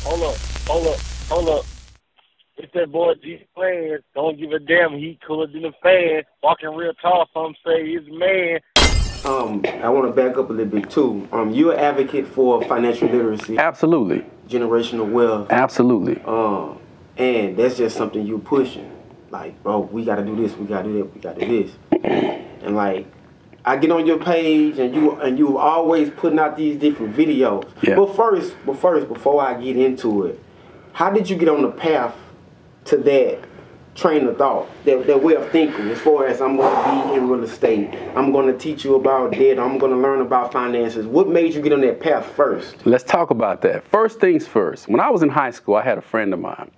Hold up. It's that boy G-Planz. Don't give a damn. He cooler than a fan. Walking real tall, some say he's a man. I want to back up a little bit too. You're an advocate for financial literacy. Absolutely. Generational wealth. Absolutely. And that's just something you're pushing. Like, bro, we got to do this, we got to do that, we got to do this. And like, I get on your page and you always putting out these different videos. Yeah. But first, before I get into it, how did you get on the path to that train of thought, that way of thinking, as far as I'm going to be in real estate, I'm going to teach you about debt, I'm going to learn about finances? What made you get on that path first? Let's talk about that. First things first. When I was in high school, I had a friend of mine.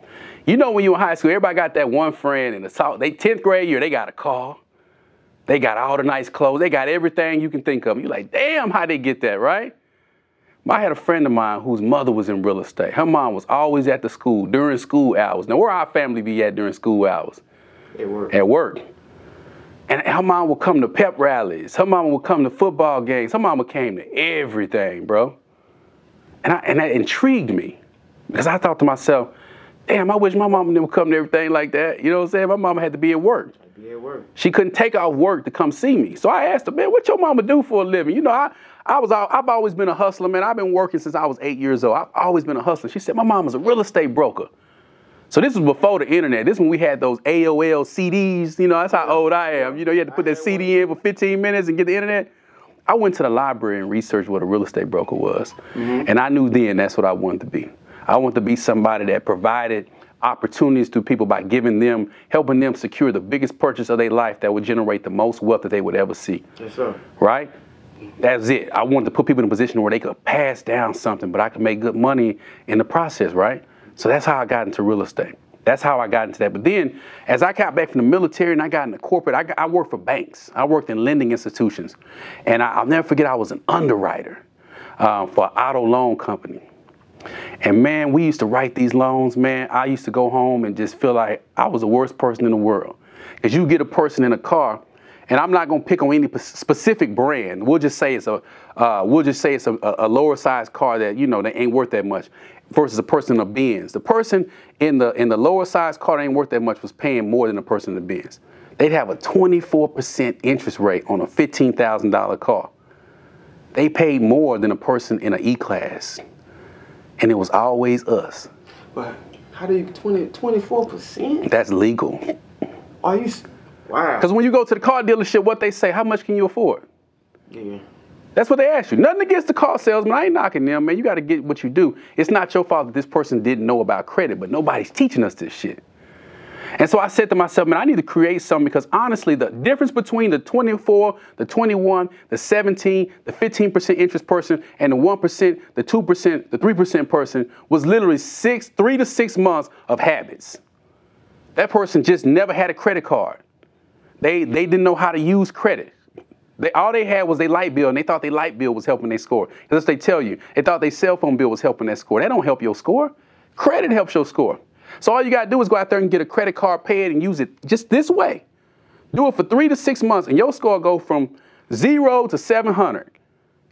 You know, when you in high school, everybody got that one friend in the 10th grade year, they got a car. They got all the nice clothes. They got everything you can think of. You're like, damn, how they get that, right? I had a friend of mine whose mother was in real estate. Her mom was always at the school during school hours. Now, where our family be at during school hours? At work. And her mom would come to pep rallies. Her mama would come to football games. Her mama came to everything, bro. And that intrigued me because I thought to myself, damn, I wish my mama would come to everything like that. You know what I'm saying? My mama had to be at work. She couldn't take off work to come see me. So I asked her, man, what your mama do for a living? You know, I've always been a hustler, man. I've been working since I was 8 years old. I've always been a hustler. She said, my mom was a real estate broker. So this was before the internet. This is when we had those AOL CDs. You know, that's how old I am. You know, you had to put that CD in for 15 minutes and get the internet. I went to the library and researched what a real estate broker was. And I knew then that's what I wanted to be. I wanted to be somebody that provided opportunities to people by helping them secure the biggest purchase of their life that would generate the most wealth that they would ever see. Yes, sir. Right? That's it. I wanted to put people in a position where they could pass down something, but I could make good money in the process, right? So that's how I got into real estate. That's how I got into that. But then, as I got back from the military and I got into corporate, I worked for banks. I worked in lending institutions. And I'll never forget, I was an underwriter for an auto loan company. And man, we used to write these loans, man. I used to go home and just feel like I was the worst person in the world. Because you get a person in a car, and I'm not gonna pick on any specific brand. We'll just say it's a lower size car that, you know, they ain't worth that much, versus a person in a Benz. The person in the lower size car that ain't worth that much was paying more than the person in the Benz. They'd have a 24% interest rate on a $15,000 car. They paid more than a person in an E-Class. And it was always us. But how do you 24%? That's legal. Are you? Wow. Because when you go to the car dealership, what they say, how much can you afford? Yeah. That's what they ask you. Nothing against the car salesman. I ain't knocking them, man. You got to get what you do. It's not your fault that this person didn't know about credit, but nobody's teaching us this shit. And so I said to myself, man, I need to create something because honestly, the difference between the 24, the 21, the 17, the 15% interest person and the 1%, the 2%, the 3% person was literally 3 to 6 months of habits. That person just never had a credit card. They didn't know how to use credit. All they had was their light bill, and they thought their light bill was helping their score. That's what they tell you. They thought their cell phone bill was helping that score. That don't help your score. Credit helps your score. So all you got to do is go out there and get a credit card, pay it, and use it just this way. Do it for 3 to 6 months, and your score go from 0 to 700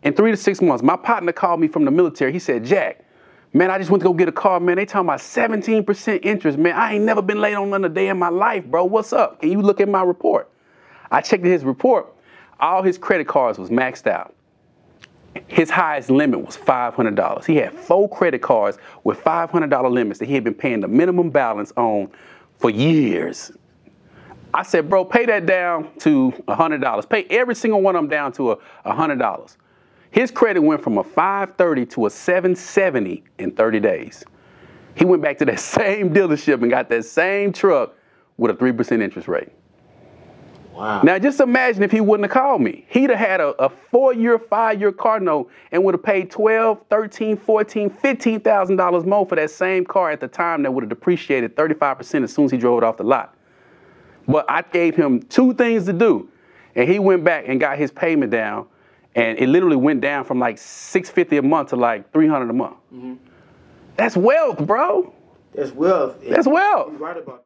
in 3 to 6 months. My partner called me from the military. He said, Jack, man, I just went to go get a car, man. They talking about 17% interest, man. I ain't never been late on another day in my life, bro. What's up? Can you look at my report? I checked his report. All his credit cards was maxed out. His highest limit was $500. He had 4 credit cards with $500 limits that he had been paying the minimum balance on for years. I said, bro, pay that down to $100. Pay every single one of them down to $100. His credit went from a 530 to a 770 in 30 days. He went back to that same dealership and got that same truck with a 3% interest rate. Wow. Now, just imagine if he wouldn't have called me. He'd have had a 4-year, 5-year car note and would have paid $12,000, $13,000, $14,000, $15,000 more for that same car at the time that would have depreciated 35% as soon as he drove it off the lot. But I gave him 2 things to do, and he went back and got his payment down, and it literally went down from like $650 a month to like $300 a month. That's wealth, bro. That's wealth. That's wealth. You're right about that.